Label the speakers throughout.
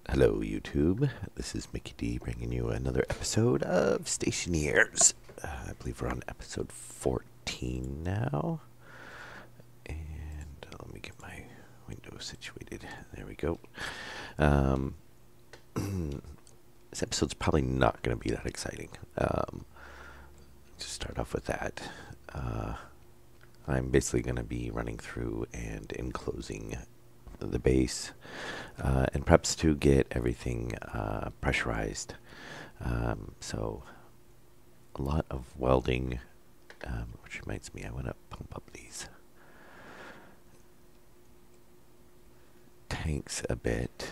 Speaker 1: Hello, YouTube. This is Mickey D bringing you another episode of Stationeers. I believe we're on episode 14 now. And let me get my window situated. There we go. This episode's probably not going to be that exciting. To start off with that, I'm basically going to be running through and enclosing the base, and perhaps to get everything pressurized. So a lot of welding, which reminds me, I want to pump up these tanks a bit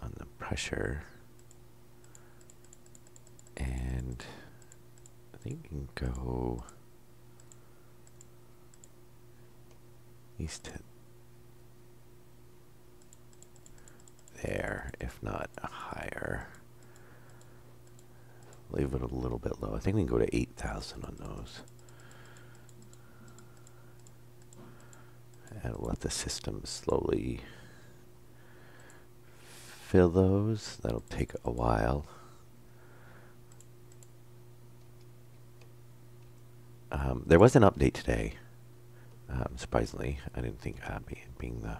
Speaker 1: on the pressure, and I think we can go at least to there, if not higher. Leave it a little bit low. I think we can go to 8,000 on those. And let the system slowly fill those. That'll take a while. There was an update today. Surprisingly, I didn't think being the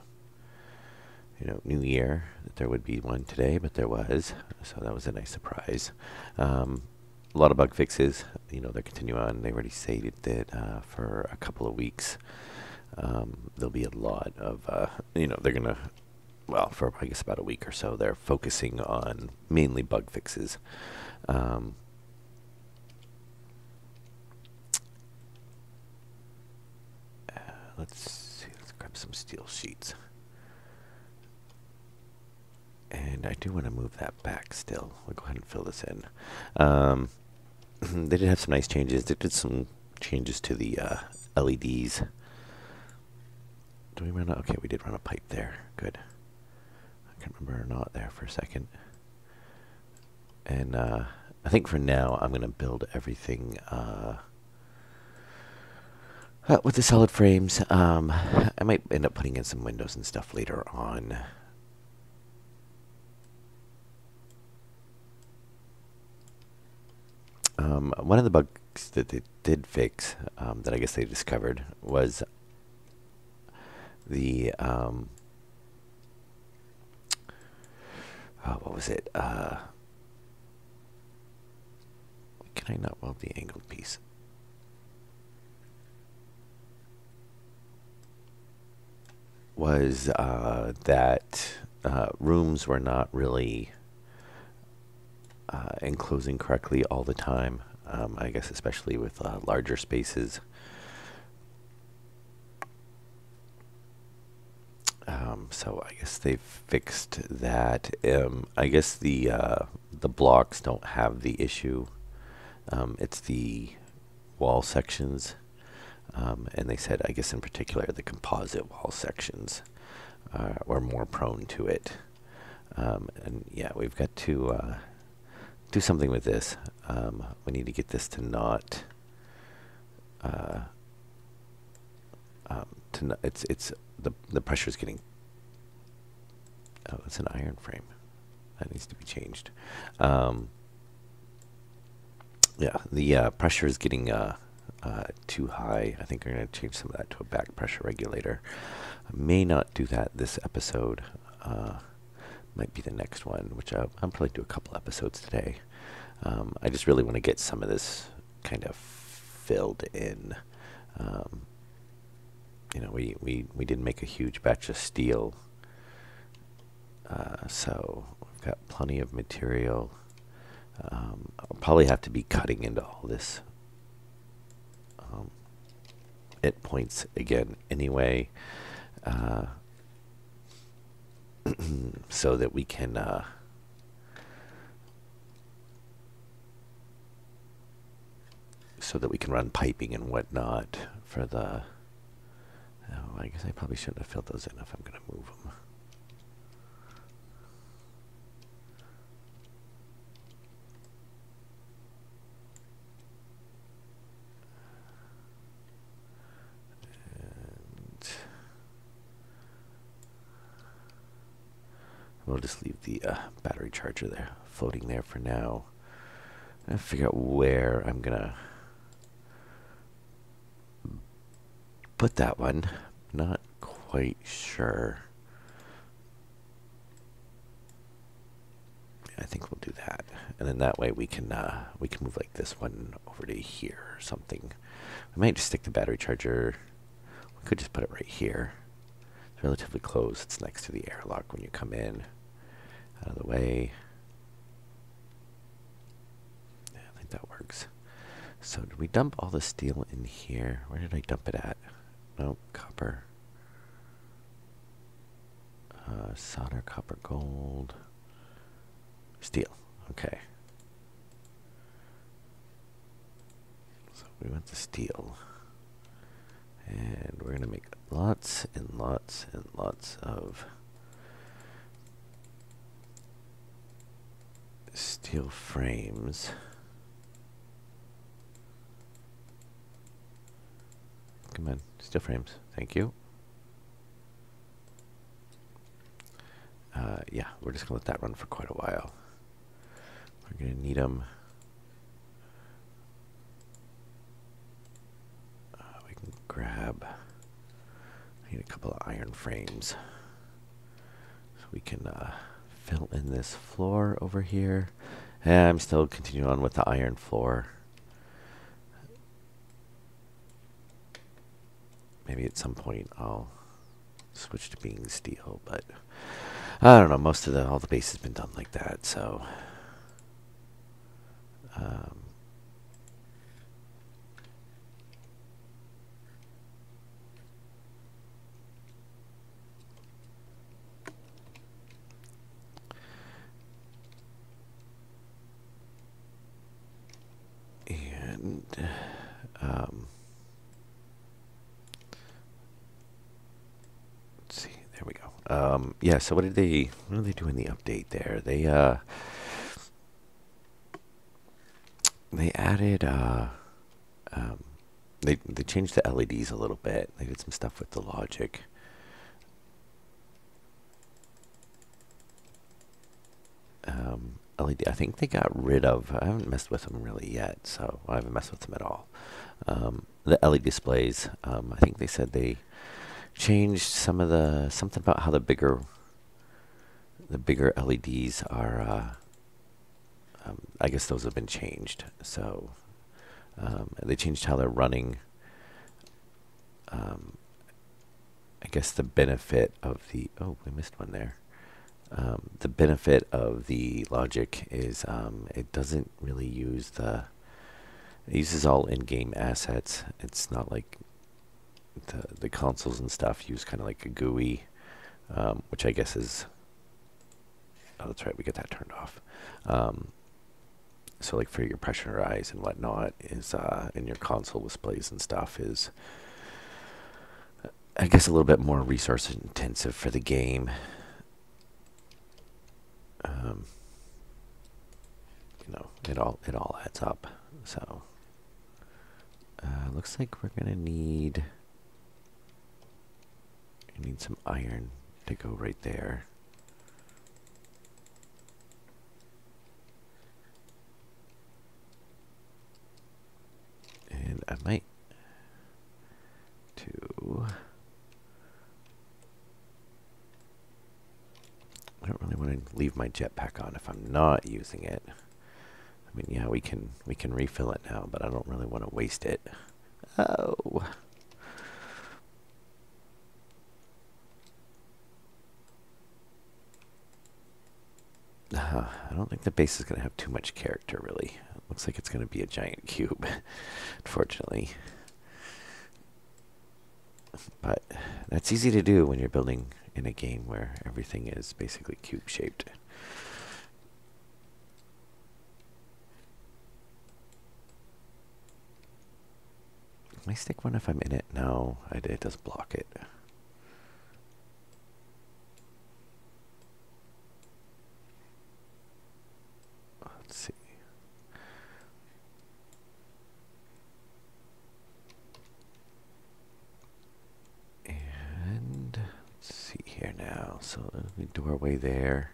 Speaker 1: New Year that there would be one today, but there was. So that was a nice surprise. A lot of bug fixes. They continue on. They already stated that for a couple of weeks. There'll be a lot of, they're going to, well, for I guess about a week or so, they're focusing on mainly bug fixes. Let's see, let's grab some steel sheets. And I do want to move that back still. We'll go ahead and fill this in. They did have some nice changes. They did some changes to the LEDs. Do we run a, okay, we did run a pipe there. Good. I can't remember or not there for a second. And I think for now I'm going to build everything with the solid frames. I might end up putting in some windows and stuff later on. One of the bugs that they did fix, that I guess they discovered, was the what was it? Can I not weld the angled piece? Was that rooms were not really enclosing correctly all the time. I guess especially with larger spaces. So I guess they've fixed that. I guess the blocks don't have the issue. It's the wall sections. And they said, I guess in particular, the composite wall sections were more prone to it. And yeah, we've got to do something with this. We need to get this to not. It's the pressure's getting. Oh, it's an iron frame. That needs to be changed. Yeah, the pressure is getting too high. I think we're going to change some of that to a back pressure regulator. I may not do that this episode. Might be the next one, which I'll probably do a couple episodes today. I just really want to get some of this kind of filled in. We did make a huge batch of steel, so we've got plenty of material. I'll probably have to be cutting into all this at points again anyway, so that we can run piping and whatnot for the. Oh, I guess I probably shouldn't have filled those in if I'm going to move them. we'll just leave the battery charger there, floating there for now. I'm gonna figure out where I'm gonna put that one. Not quite sure. I think we'll do that, and then that way we can move like this one over to here or something. We might just stick the battery charger. We could just put it right here. It's relatively close. It's next to the airlock when you come in. Out of the way. Yeah, I think that works. So did we dump all the steel in here? Where did I dump it at? No, copper. Solder, copper, gold. Steel. Okay. So we went to steel. And we're going to make lots and lots and lots of steel frames. Come on, steel frames. Thank you. Yeah, we're just going to let that run for quite a while. We're going to need them. We can grab. I need a couple of iron frames. So we can fill in this floor over here. And I'm still continuing on with the iron floor. Maybe at some point I'll switch to being steel, but I don't know. Most of all the base has been done like that, so and let's see. There we go. Yeah. So what did they do in the update there? They added they changed the LEDs a little bit. They did some stuff with the logic. LED. I think they got rid of. I haven't messed with them really yet, so I haven't messed with them at all. The LED displays. I think they said they changed something about how the bigger LEDs are. I guess those have been changed. So they changed how they're running. I guess the benefit of the we missed one there. The benefit of the logic is it doesn't really use it uses all in-game assets. It's not like the consoles and stuff use kind of like a GUI, which I guess is, oh, that's right, we get that turned off. So like for your pressurize and whatnot is in your console displays and stuff is, I guess, a little bit more resource intensive for the game. You know, it all adds up. So looks like we're gonna need some iron to go right there. And I might I don't really want to leave my jetpack on if I'm not using it. I mean, yeah, we can refill it now, but I don't really want to waste it. Oh. I don't think the base is going to have too much character, really. It looks like it's going to be a giant cube, unfortunately. But that's easy to do when you're building in a game where everything is basically cube-shaped. Can I stick one if I'm in it? No, it does block it. Let's see. And let's see here now. So there's a doorway there.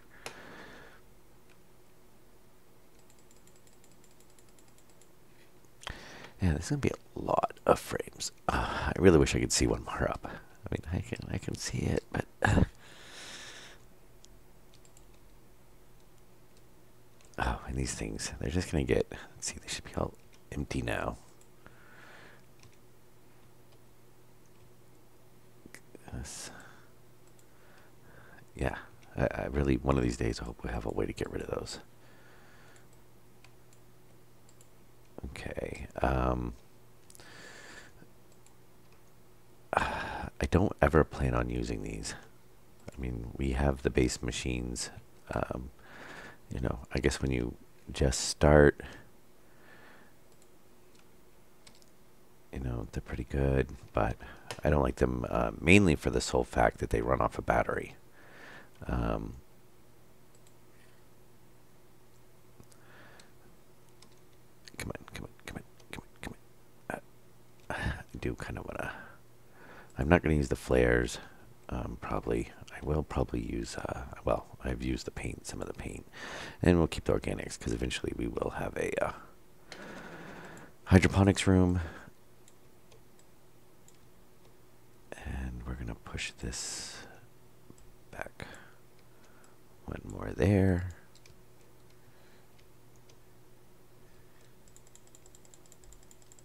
Speaker 1: Yeah, there's gonna be a lot of frames. I really wish I could see one more up. I mean, I can see it, but oh, and these things, they're just gonna get. Let's see, they should be all empty now. Yeah, I really, one of these days, I hope we have a way to get rid of those. Okay. I don't ever plan on using these. I mean, we have the base machines. You know, I guess when you just start, you know, they're pretty good, but I don't like them mainly for the sole fact that they run off a battery. Come on, come on, come on, come on, come on. I do kind of want to. I'm not going to use the flares. Probably, I will probably use, well, I've used the paint, some of the paint. And we'll keep the organics because eventually we will have a hydroponics room. And we're going to push this back. One more there.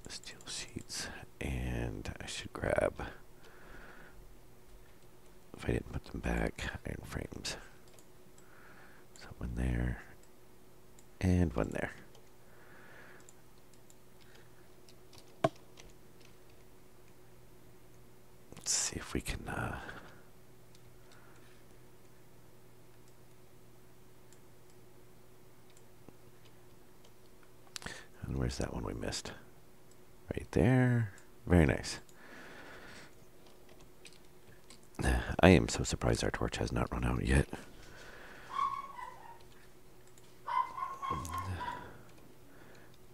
Speaker 1: Steel sheets. And I should grab, if I didn't put them back, iron frames. So one there. And one there. Let's see if we can and where's that one we missed? Right there. Very nice. I am so surprised our torch has not run out yet.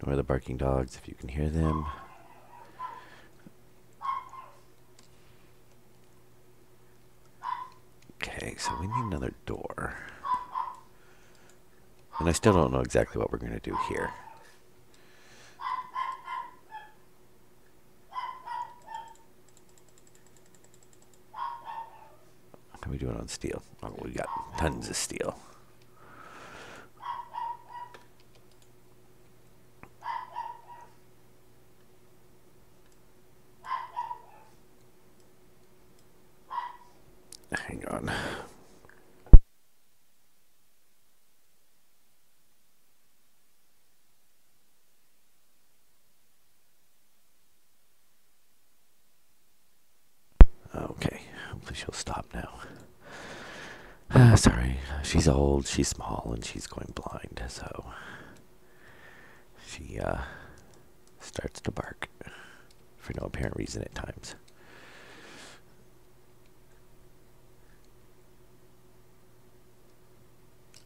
Speaker 1: Nor the barking dogs, if you can hear them. Okay, so we need another door. And I still don't know exactly what we're going to do here. How can we do it on steel? Oh, we got tons of steel. Hang on. Okay, hopefully she'll stop now. Sorry, she's old, she's small, and she's going blind, so she starts to bark for no apparent reason at times.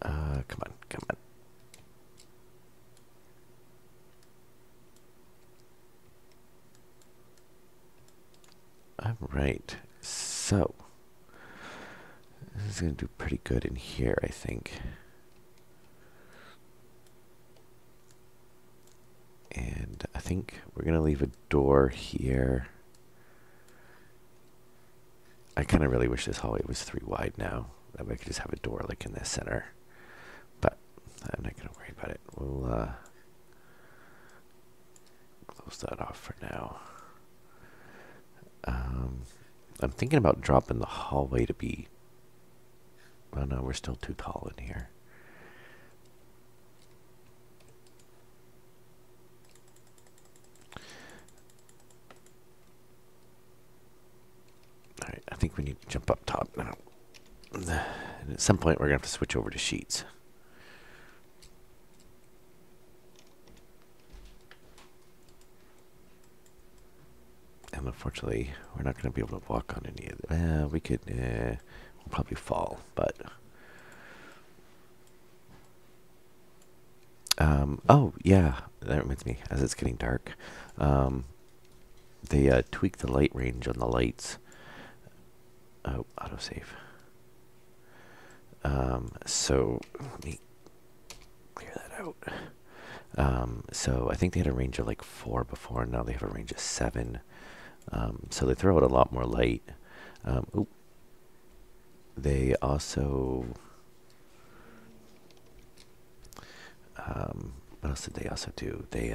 Speaker 1: Come on, come on. All right, so this is going to do pretty good in here, I think. And I think we're going to leave a door here. I kind of really wish this hallway was 3 wide now. That way I could just have a door like in the center. But I'm not going to worry about it. We'll close that off for now. I'm thinking about dropping the hallway to be... Oh no, we're still too tall in here. Alright, I think we need to jump up top now. And at some point we're going to have to switch over to sheets. And unfortunately, we're not going to be able to walk on any of them. We could, we'll probably fall, but... oh, yeah, that reminds me, as it's getting dark, they tweak the light range on the lights. Oh, autosave. So, let me clear that out. So I think they had a range of like 4 before, and now they have a range of 7. So they throw out a lot more light. Oop. They also, what else did they also do? They,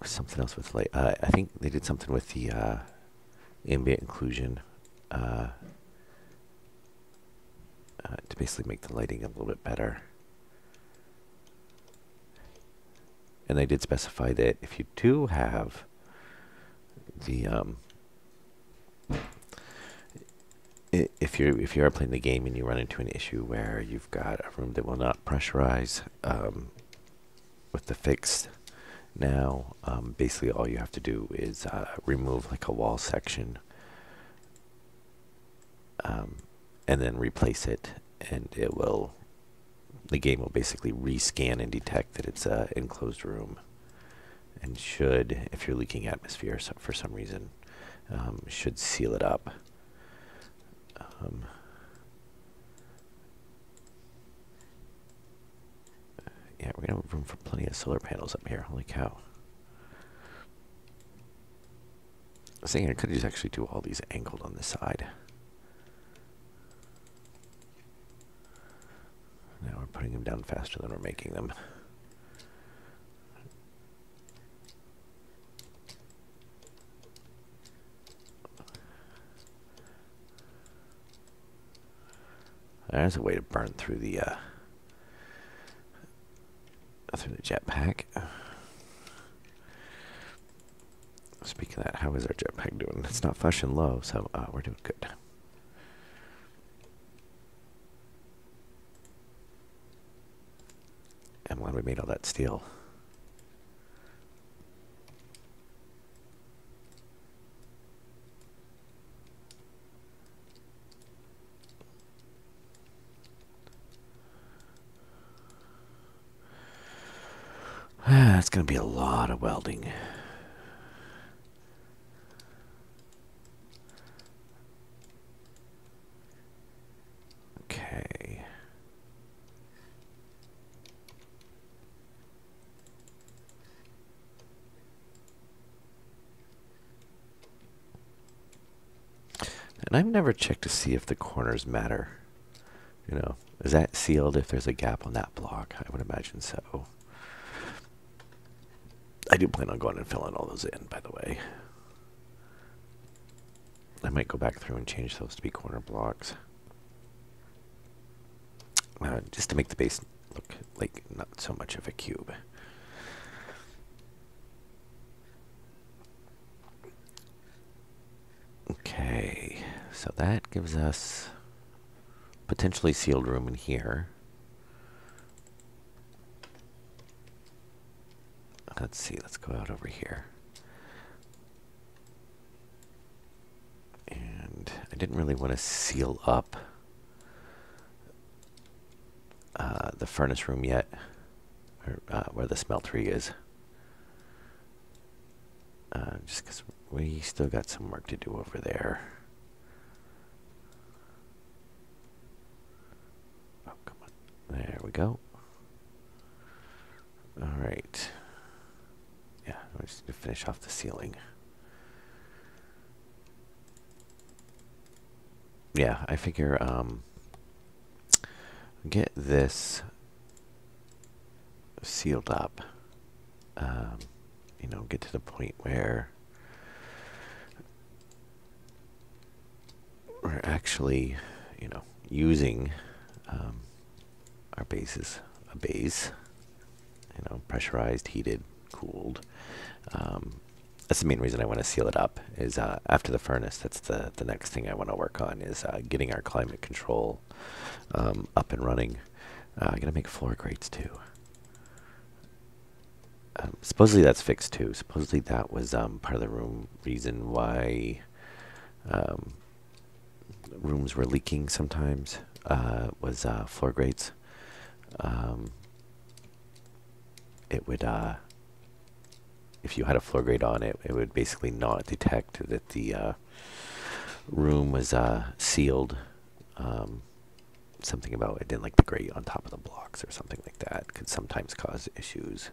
Speaker 1: something else with light. I think they did something with the ambient inclusion to basically make the lighting a little bit better. And they did specify that if you do have the if you are playing the game and you run into an issue where you've got a room that will not pressurize with the fixed, now basically all you have to do is remove like a wall section and then replace it, and the game will basically rescan and detect that it's an enclosed room, and should, if you're leaking atmosphere for some reason, should seal it up. Yeah, we're gonna have room for plenty of solar panels up here. Holy cow! I was thinking I could just actually do all these angled on this side. Now we're putting them down faster than we're making them. There's a way to burn through the jetpack. Speaking of that, how is our jetpack doing? It's not flashing low, so we're doing good. I'm glad we made all that steel. It's going to be a lot of welding. Okay. And I've never checked to see if the corners matter. You know, is that sealed if there's a gap on that block? I would imagine so. I do plan on going and filling all those in, by the way. I might go back through and change those to be corner blocks. Just to make the base look like not so much of a cube. Okay, so that gives us potentially sealed room in here. Let's see, let's go out over here. And I didn't really want to seal up the furnace room yet, or where the smeltery is. Just because we still got some work to do over there. Oh, come on. There we go. All right. Yeah, I just need to finish off the ceiling. Yeah, I figure get this sealed up. You know, get to the point where we're actually, you know, using our base as a base. You know, pressurized, heated, cooled. That's the main reason I want to seal it up, is after the furnace, that's the next thing I want to work on, is getting our climate control up and running. I'm going to make floor grates too. Supposedly that's fixed too. Supposedly that was part of the reason why rooms were leaking sometimes, was floor grates. It would, if you had a floor grate on it, it would basically not detect that the room was sealed. something about I didn't like the grate on top of the blocks or something like that. Could sometimes cause issues.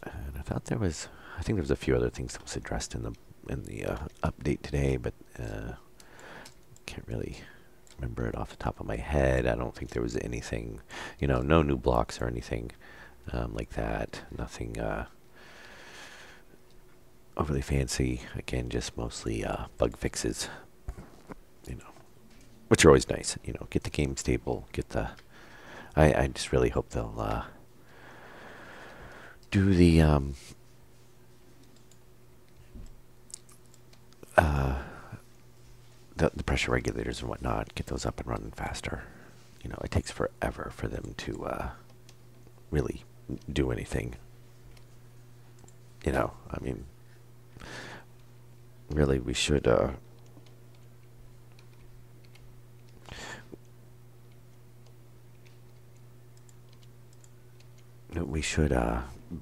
Speaker 1: And I thought I think there was a few other things that was addressed in the update today, but can't really remember it off the top of my head. I don't think there was anything, no new blocks or anything like that. Nothing overly fancy. Again, just mostly bug fixes, which are always nice. Get the game stable. I just really hope they'll do the pressure regulators and whatnot. Get those up and running faster. It takes forever for them to really do anything. I mean, really, we should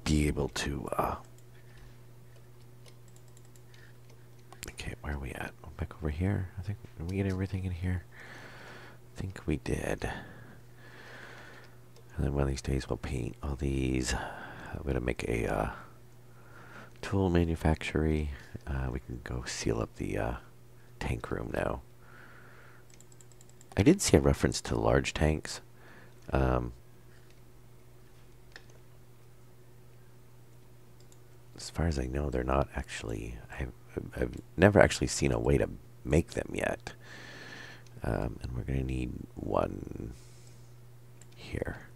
Speaker 1: be able to. Okay, where are we at? Back over here. I think did we get everything in here? I think we did. And then one of these days we'll paint all these. I'm gonna make a tool manufactory. We can go seal up the tank room now. I did see a reference to large tanks. As far as I know, they're not actually. I've never actually seen a way to make them yet. And we're going to need one here.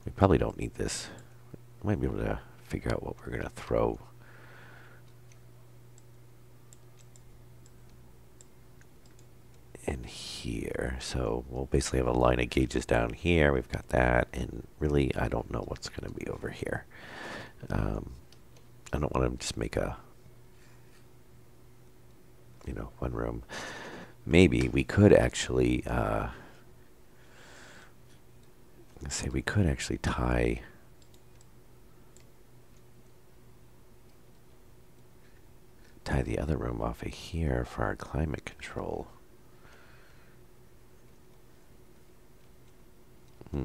Speaker 1: We probably don't need this. We might be able to figure out what we're going to throw. In here. So we'll basically have a line of gauges down here. We've got that. And really, I don't know what's going to be over here. I don't want to just make a, one room. Maybe we could actually, we could actually tie the other room off of here for our climate control. How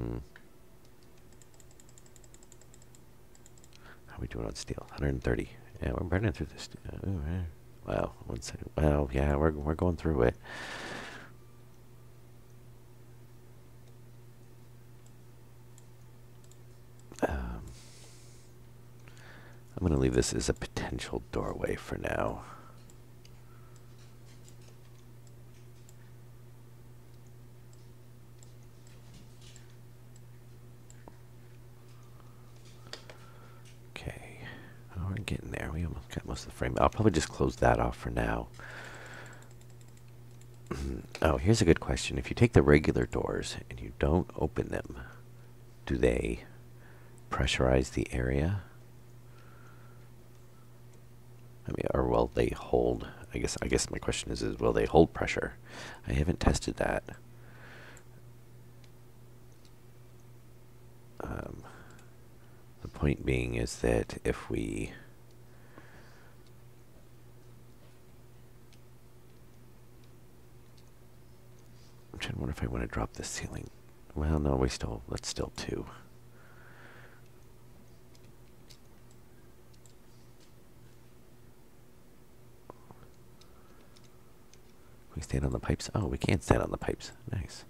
Speaker 1: are we doing on steel? 130. Yeah, we're burning through this. Wow. Well, yeah, we're going through it. I'm going to leave this as a potential doorway for now. We're getting there. We almost got most of the frame. I'll probably just close that off for now. Oh, here's a good question. If you take the regular doors and you don't open them, do they pressurize the area? I mean, or will they hold? I guess my question is will they hold pressure? I haven't tested that. The point being is that if we I'm trying to wonder if I want to drop the ceiling. Well, no, that's still 2. Can we stand on the pipes? Oh, we can stand on the pipes. Nice.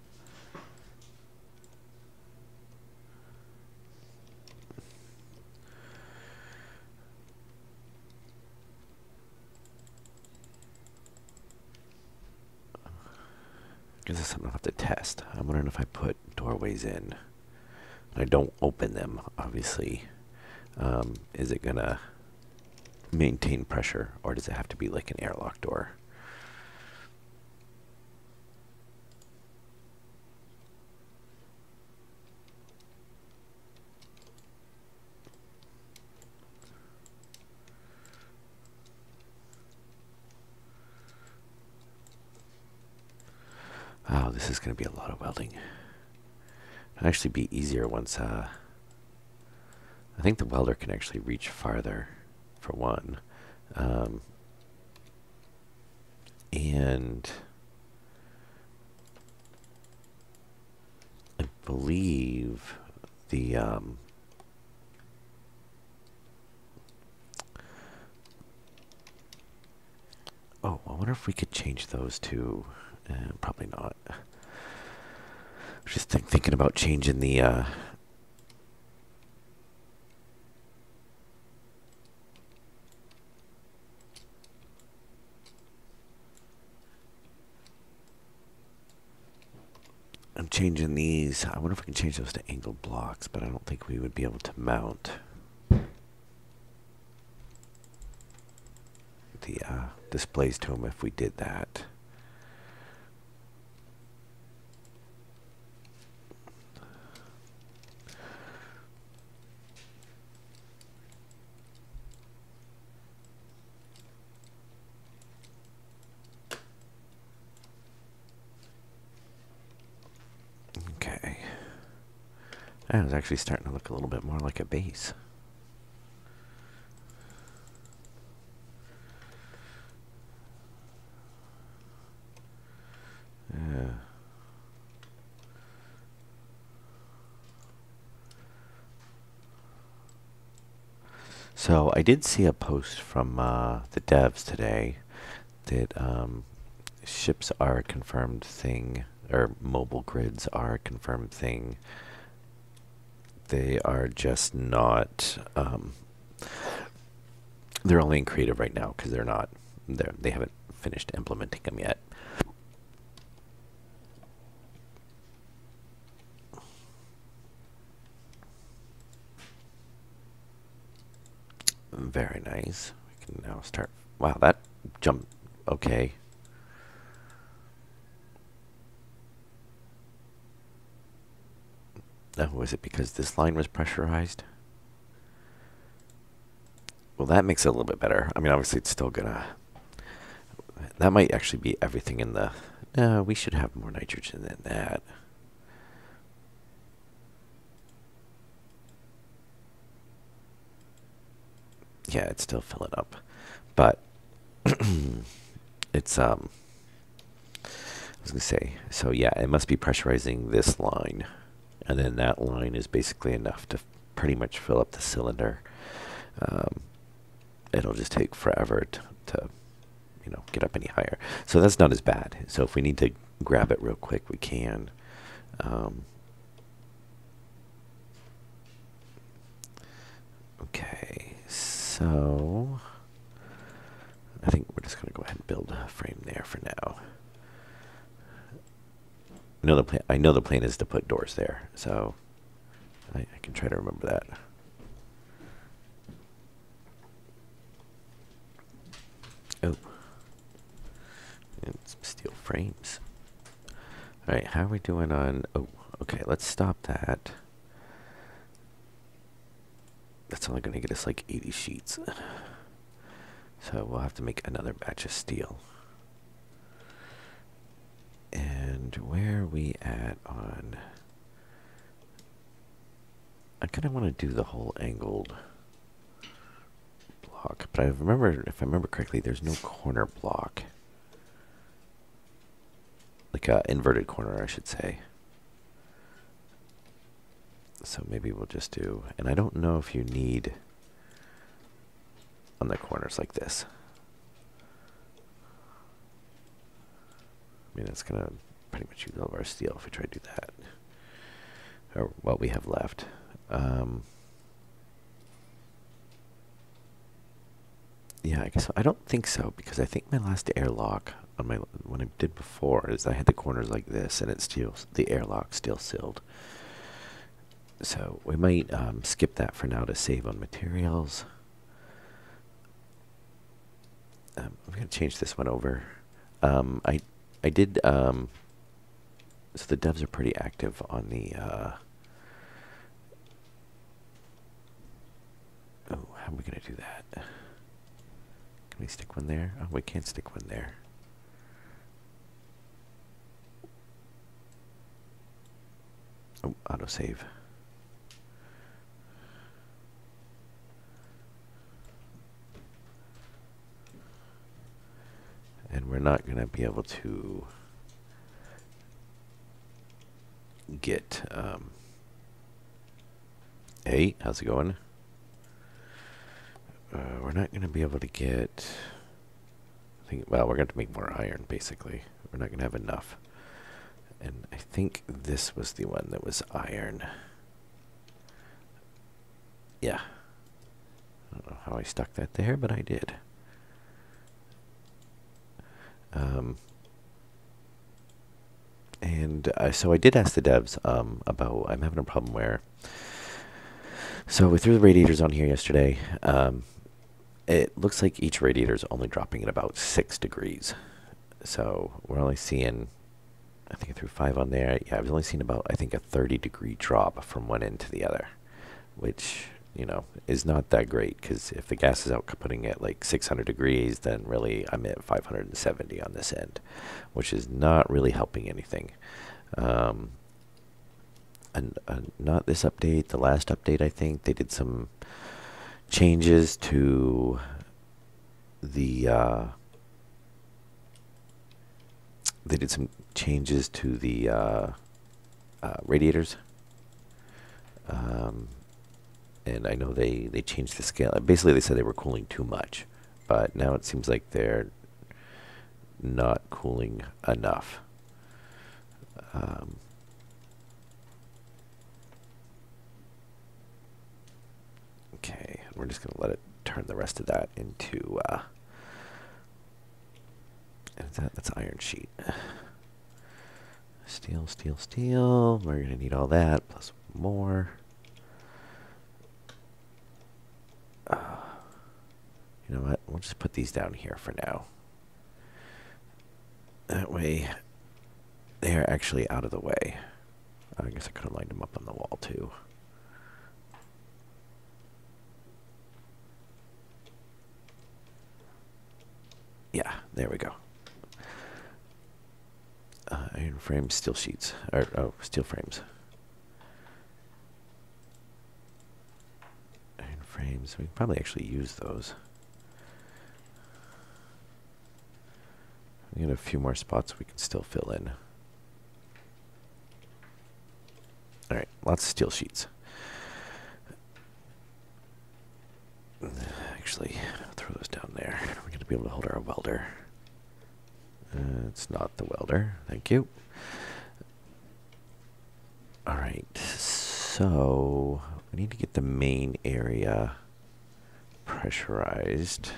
Speaker 1: This is something I'll have to test. I'm wondering if I put doorways in. I don't open them, obviously. Is it going to maintain pressure, or does it have to be like an airlock door? Oh, this is going to be a lot of welding. It'll actually be easier once I think the welder can actually reach farther, for one. And I believe the oh, I wonder if we could change those to probably not. Just thinking about changing the I'm changing these. I wonder if we can change those to angled blocks, but I don't think we would be able to mount the displays to them if we did that. Okay. That was actually starting to look a little bit more like a base. Yeah. So I did see a post from the devs today that ships are a confirmed thing, or mobile grids are a confirmed thing. They are just not. They're only in creative right now because they're not. They haven't finished implementing them yet. Very nice. We can now start. Wow, that jump. Okay. Oh, was it because this line was pressurized? Well, that makes it a little bit better. I mean, obviously, it's still gonna. That might actually be everything in the. No, we should have more nitrogen than that. Yeah, it's still filling up, but it's I was gonna say. So yeah, it must be pressurizing this line, and then that line is basically enough to pretty much fill up the cylinder. It'll just take forever to get up any higher. So that's not as bad. So if we need to grab it real quick, we can. Okay, so I think we're just going to go ahead and build a frame there for now. I know the plan is to put doors there, so I can try to remember that. Oh, and some steel frames. All right, how are we doing on? Oh, okay, let's stop that. That's only going to get us like 80 sheets. So we'll have to make another batch of steel. And where are we at on... I kind of want to do the whole angled block, but if I remember correctly, there's no corner block. Like a inverted corner, I should say. So maybe we'll just do... And I don't know if you need on the corners like this. I mean, it's going to pretty much use all of our steel if we try to do that. Or what we have left. Yeah, I guess I don't think so, because I think my last airlock on my when I did before is I had the corners like this, and it's still the airlock still sealed. So we might skip that for now to save on materials. I'm gonna change this one over. I did. So the devs are pretty active on the. Oh, how are we gonna do that? Can we stick one there? Oh, we can't stick one there. Oh, autosave. And we're not going to be able to get, hey, how's it going? We're not going to be able to get, well, we're going to make more iron, basically. We're not going to have enough. And I think this was the one that was iron. Yeah. I don't know how I stuck that there, but I did. And so I did ask the devs about, I'm having a problem where, so we threw the radiators on here yesterday. It looks like each radiator is only dropping at about 6 degrees. So we're only seeing, I think I threw 5 on there. Yeah, I was only seeing about, I think, a 30-degree drop from one end to the other, which, you know, is not that great, because if the gas is outputting at like 600 degrees, then really I'm at 570 on this end, which is not really helping anything. And not this update, the last update, I think, they did some changes to the, radiators. And I know they changed the scale. Basically, they said they were cooling too much, but now it seems like they're not cooling enough. Okay, we're just going to let it turn the rest of that into, that's iron sheet. Steel, steel, steel. We're going to need all that, plus more. You know what? We'll just put these down here for now. That way, they are actually out of the way. I guess I could have lined them up on the wall, too. Yeah, there we go. Iron frames, steel sheets. Steel frames. Iron frames. We can probably actually use those. We got a few more spots we can still fill in. Alright, lots of steel sheets. Actually, throw those down there. We're going to be able to hold our welder. It's not the welder. Thank you. Alright, so we need to get the main area pressurized.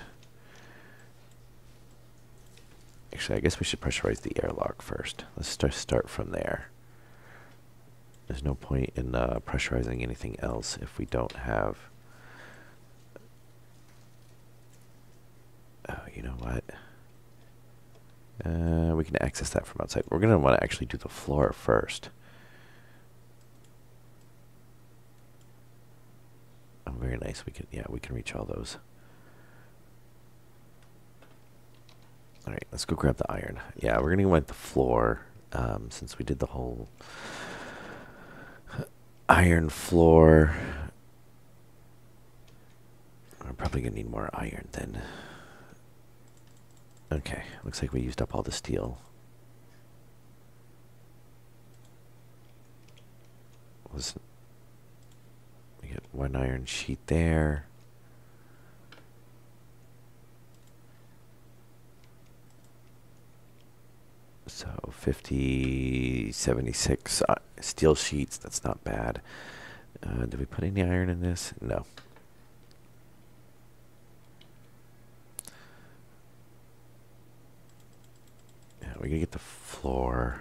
Speaker 1: Actually, I guess we should pressurize the airlock first. Let's start from there. There's no point in pressurizing anything else if we don't have... Oh, you know what? We can access that from outside. We're going to want to actually do the floor first. Oh, very nice. We can reach all those. All right, let's go grab the iron. Yeah, we're going to go with the floor, since we did the whole iron floor. We're probably going to need more iron then. Okay, looks like we used up all the steel. We get one iron sheet there. So 50, 76 steel sheets, that's not bad. Did we put any iron in this? No. Yeah, we're gonna get the floor.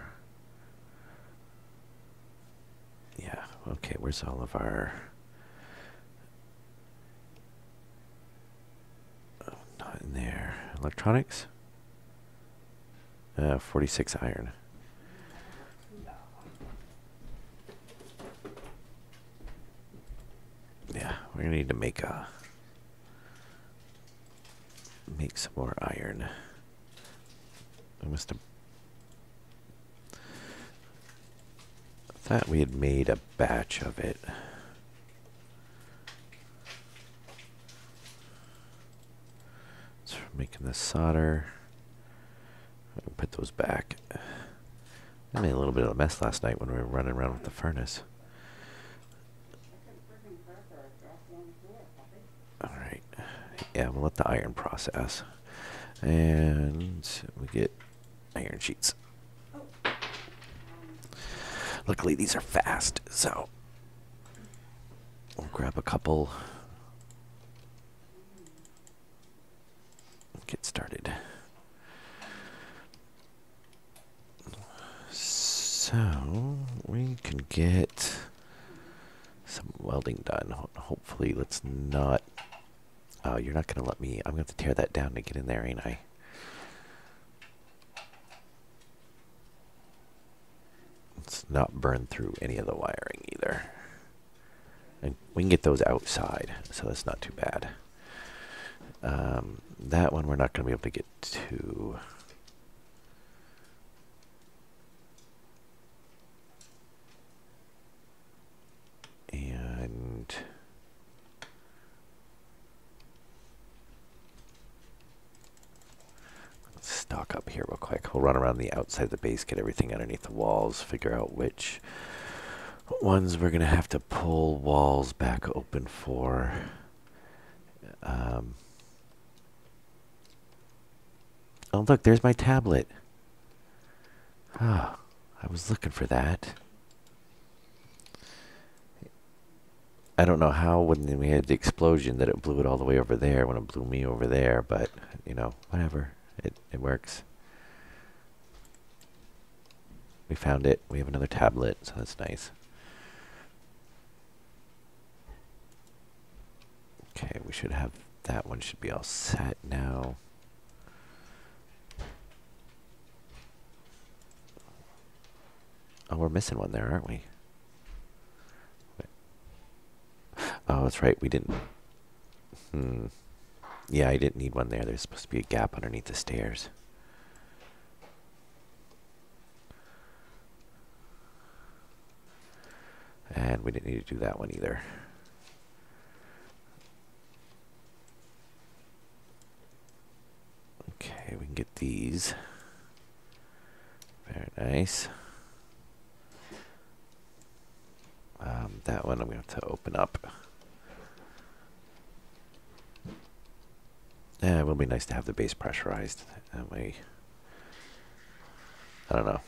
Speaker 1: Yeah, okay, where's all of our... Oh, not in there. Electronics? 46 iron. Yeah, we're gonna need to make some more iron. I must have thought we had made a batch of it. So we're making the solder. Put those back. I made a little bit of a mess last night when we were running around with the furnace. Alright. Yeah, we'll let the iron process. And we get iron sheets. Luckily, these are fast, so we'll grab a couple. Get started. So we can get some welding done. Hopefully, let's not. Oh, you're not gonna let me. I'm gonna have to tear that down to get in there, ain't I? Let's not burn through any of the wiring either. And we can get those outside, so that's not too bad. That one we're not gonna be able to get to. And let's stock up here real quick. We'll run around the outside of the base, get everything underneath the walls, figure out which ones we're going to have to pull walls back open for. Oh, look, there's my tablet. Ah, I was looking for that. I don't know how when we had the explosion that it blew it all the way over there when it blew me over there, but, you know, whatever. It works. We found it. We have another tablet, so that's nice. Okay, we should have that one should be all set now. Oh, we're missing one there, aren't we? Oh, that's right. We didn't. Yeah, I didn't need one there. There's supposed to be a gap underneath the stairs. And we didn't need to do that one either. Okay, we can get these. Very nice. That one I'm going to have to open up. Yeah, it will be nice to have the base pressurized. That way, I don't know.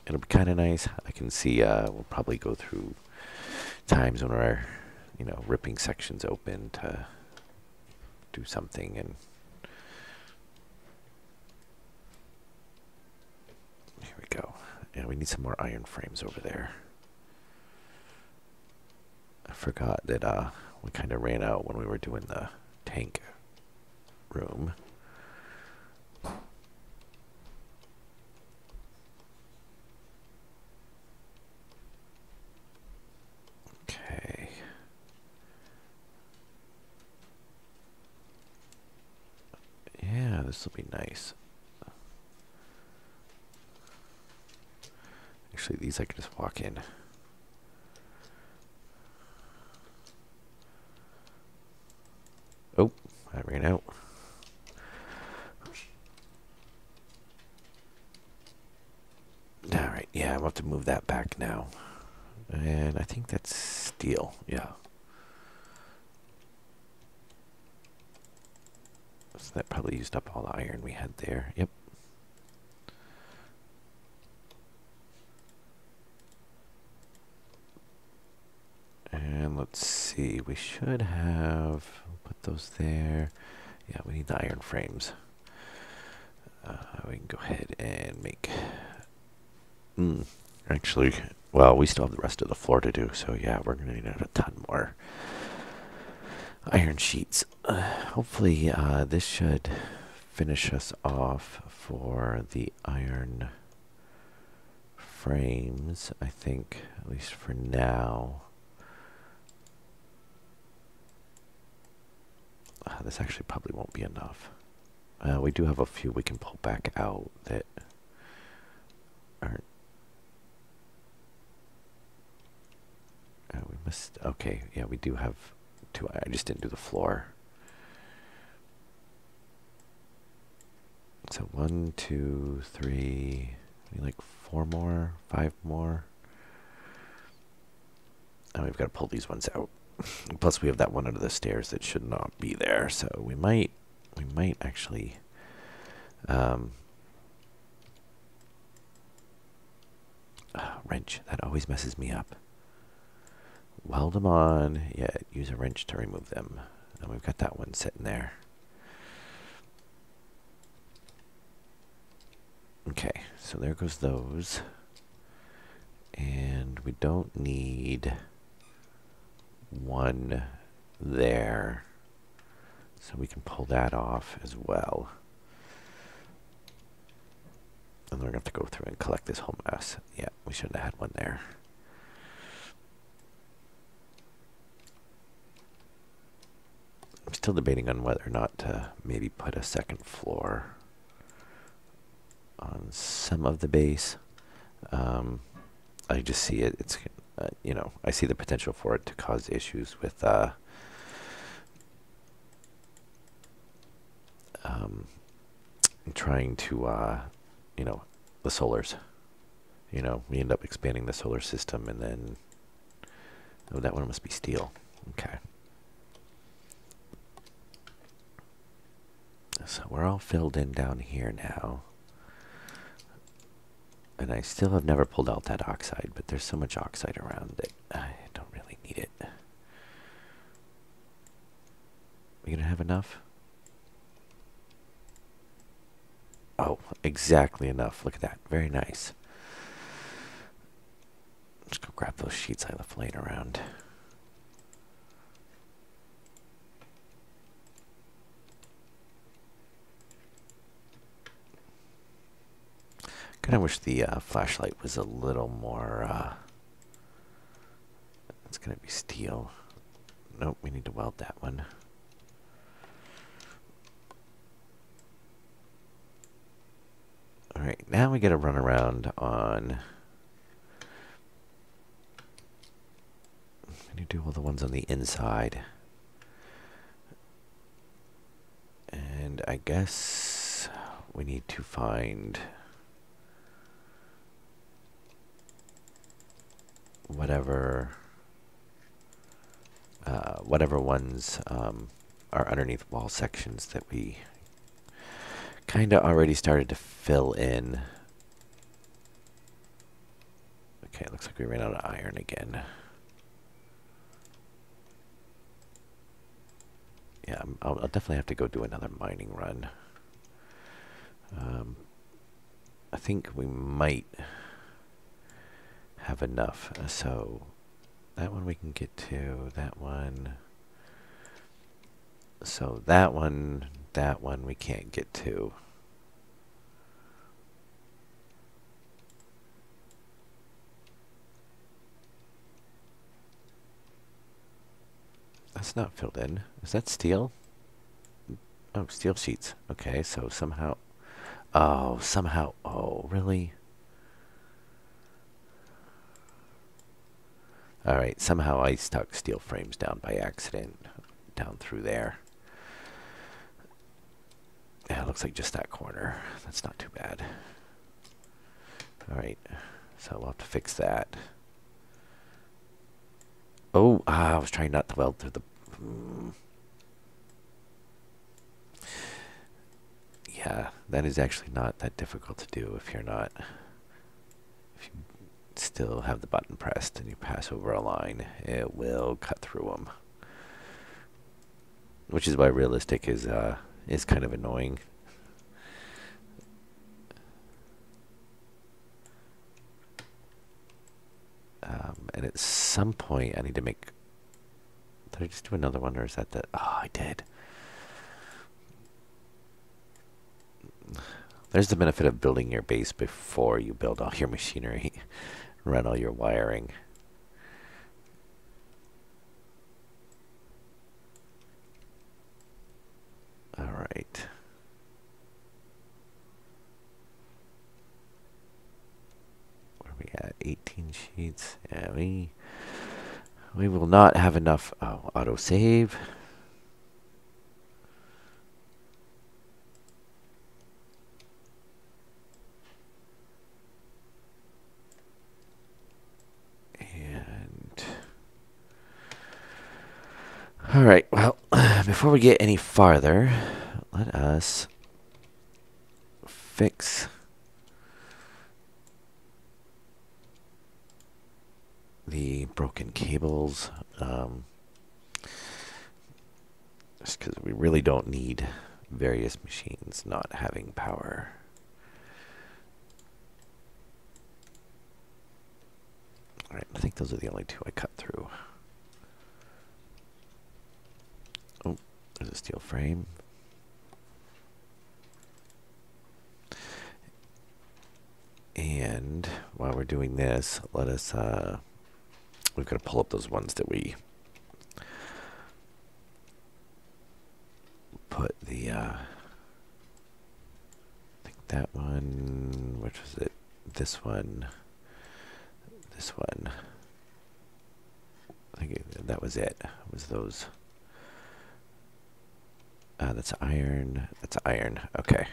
Speaker 1: It'll be kind of nice. I can see we'll probably go through times when we're, you know, ripping sections open to do something. And here we go. Yeah, we need some more iron frames over there. I forgot that we kind of ran out when we were doing the tank room. Okay. Yeah, this will be nice. Actually, these I can just walk in. Oh, I ran out. Alright, yeah, I'll have to move that back now. And I think that's steel, yeah. So that probably used up all the iron we had there. Yep. And let's see, we should have put those there. Yeah, we need the iron frames. We can go ahead and make. Actually, well, we still have the rest of the floor to do, so yeah, we're gonna need a ton more iron sheets. Hopefully, this should finish us off for the iron frames. I think, at least for now. This actually probably won't be enough. We do have a few we can pull back out that aren't. We must. Okay, yeah, we do have two. I just didn't do the floor. So 1, 2, 3, like 4 more, 5 more. And we've got to pull these ones out. Plus, we have that one under the stairs that should not be there. So we might actually. Wrench. That always messes me up. Weld them on. Yeah, use a wrench to remove them. And we've got that one sitting there. Okay, so there goes those. And we don't need one there. So we can pull that off as well. And we're going to have to go through and collect this whole mess. Yeah, we shouldn't have had one there. I'm still debating on whether or not to maybe put a second floor on some of the base. I just see it. It's, I see the potential for it to cause issues with trying to, the solars. We end up expanding the solar system, and then, oh, that one must be steel. Okay. So we're all filled in down here now. And I still have never pulled out that oxide, but there's so much oxide around that I don't really need it. We gonna have enough? Oh, exactly enough. Look at that. Very nice. Let's go grab those sheets I left laying around. Kind of wish the flashlight was a little more. It's gonna be steel. Nope, we need to weld that one. All right, now we got to run around on. We need to do all the ones on the inside, and I guess we need to find whatever ones are underneath wall sections that we kind of already started to fill in. Okay, looks like we ran out of iron again. Yeah, I'll definitely have to go do another mining run. I think we might have enough. So that one we can get to. That one. So that one we can't get to. That's not filled in. Is that steel? Oh, steel sheets. Okay, so somehow. Oh, somehow. Oh, really? Alright, somehow I stuck steel frames down by accident. Down through there. Yeah, it looks like just that corner. That's not too bad. Alright, so we'll have to fix that. Oh, I was trying not to weld through the... Yeah, that is actually not that difficult to do if you're not... If you still have the button pressed and you pass over a line, it will cut through them. Which is why realistic is kind of annoying. And at some point, I need to make... Did I just do another one, or is that the... Oh, I did. There's the benefit of building your base before you build all your machinery. Run all your wiring. All right. Where are we at? 18 sheets. Yeah, we will not have enough. Oh, autosave. right, well, before we get any farther, let us fix the broken cables. Just because we really don't need various machines not having power. Alright, I think those are the only two I cut through. Oh, there's a steel frame. And while we're doing this, let us, we've got to pull up those ones that we put the, I think that one, which was it? This one. I think that was it. Was those? That's iron. That's iron. Okay.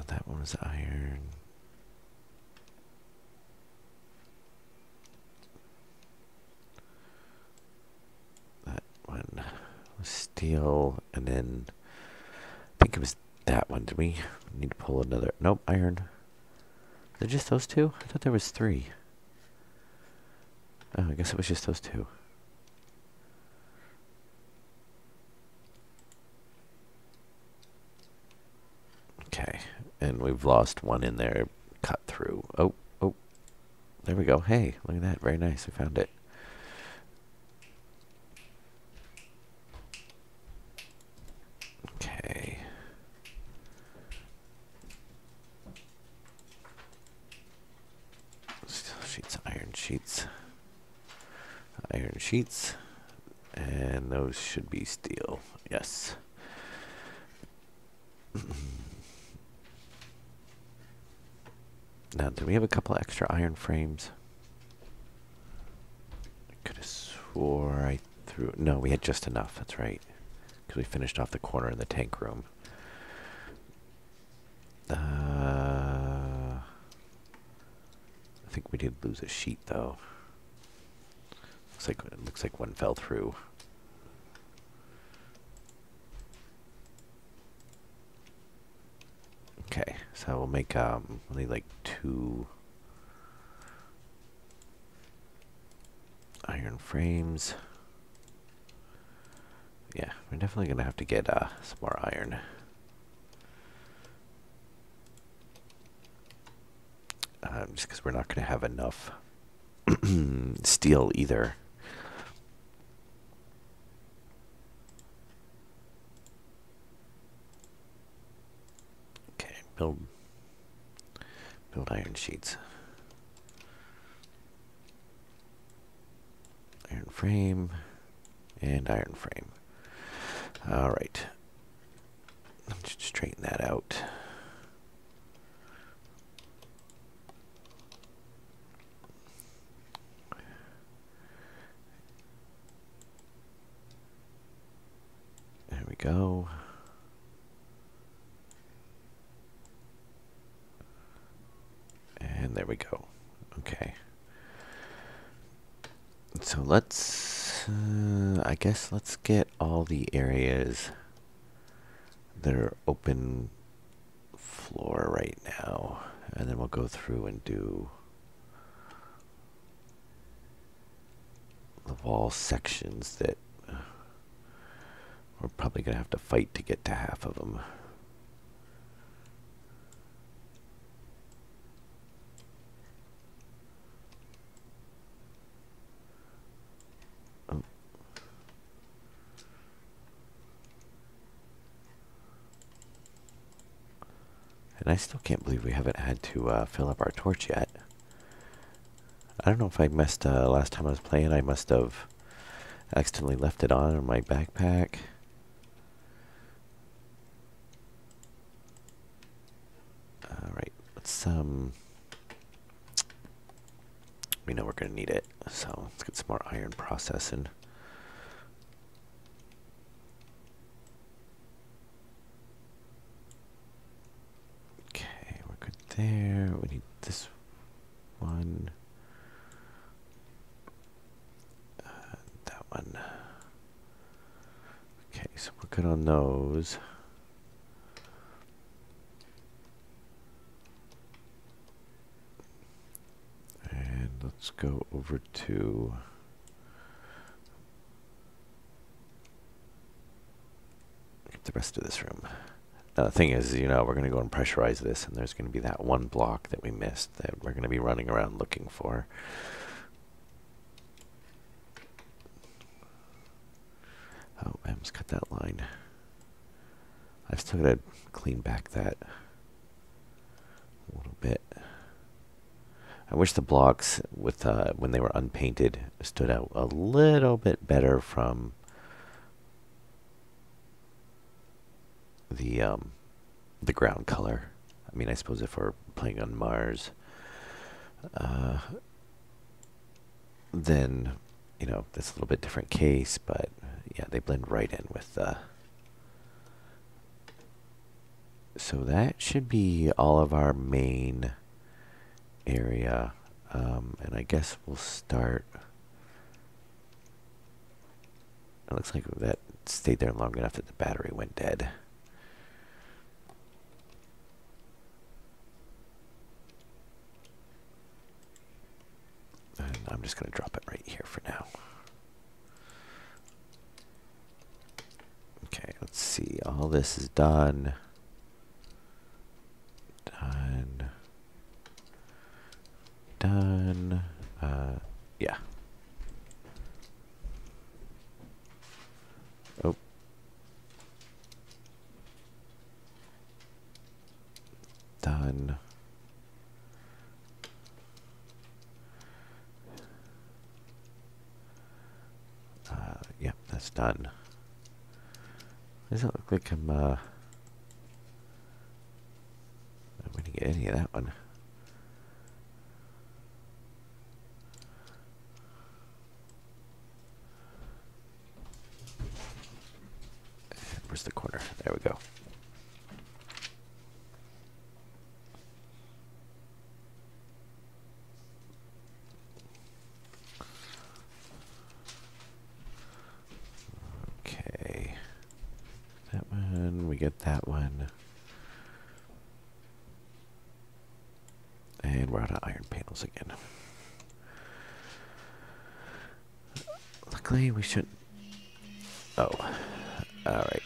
Speaker 1: That one was iron. That one was steel, and then I think it was that one. Did we need to pull another? Nope, iron. Is it just those two? I thought there was three. Oh, I guess it was just those two. Okay, and we've lost one in there, cut through. Oh, there we go. Hey, look at that. Very nice. We found it. Okay. Steel sheets, iron sheets. Iron sheets. And those should be steel. Yes. Now, do we have a couple extra iron frames? I could have swore I threw... No, we had just enough. That's right. Because we finished off the corner in the tank room. I think we did lose a sheet, though. Looks like one fell through. Okay, so we'll make only like 2 iron frames. Yeah, we're definitely gonna have to get some more iron. Just because we're not gonna have enough steel either. Okay, build iron sheets. Iron frame and iron frame. All right. Let's straighten that out. There we go. And there we go. Okay. So let's, I guess let's get all the areas that are open floor right now. And then we'll go through and do the wall sections that we're probably going to have to fight to get to half of them. And I still can't believe we haven't had to fill up our torch yet. I don't know if I messed last time I was playing. I must have accidentally left it on in my backpack. Alright, let's we know we're gonna need it, so let's get some more iron processing. there. We need this one. That one. Okay, so we're good on those. And let's go over to the rest of this room. Now the thing is, we're going to go and pressurize this, and there's going to be that one block that we missed that we're going to be running around looking for. Oh, I almost cut that line. I've still got to clean back that a little bit. I wish the blocks with when they were unpainted stood out a little bit better from the ground color. I mean, I suppose if we're playing on Mars, then that's a little bit different case. But yeah, they blend right in with the. So that should be all of our main area, and I guess we'll start. It looks like that stayed there long enough that the battery went dead. And I'm just going to drop it right here for now. Okay, let's see. All this is done. Done. Yeah. Oh. Done. Yeah, that's done. Doesn't look like I'm going to get any of that one. Where's the corner? There we go. Okay. That one, we get that one. And we're out of iron panels again. Luckily, we shouldn't. Oh. Alright.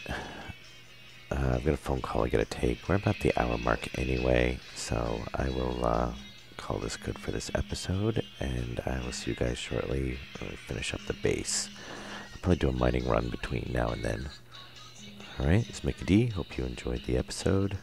Speaker 1: I've got a phone call I gotta take. We're about the hour mark anyway, so I will call this good for this episode, and I will see you guys shortly when we finish up the base. I'll probably do a mining run between now and then. Alright, it's Mickey D. Hope you enjoyed the episode.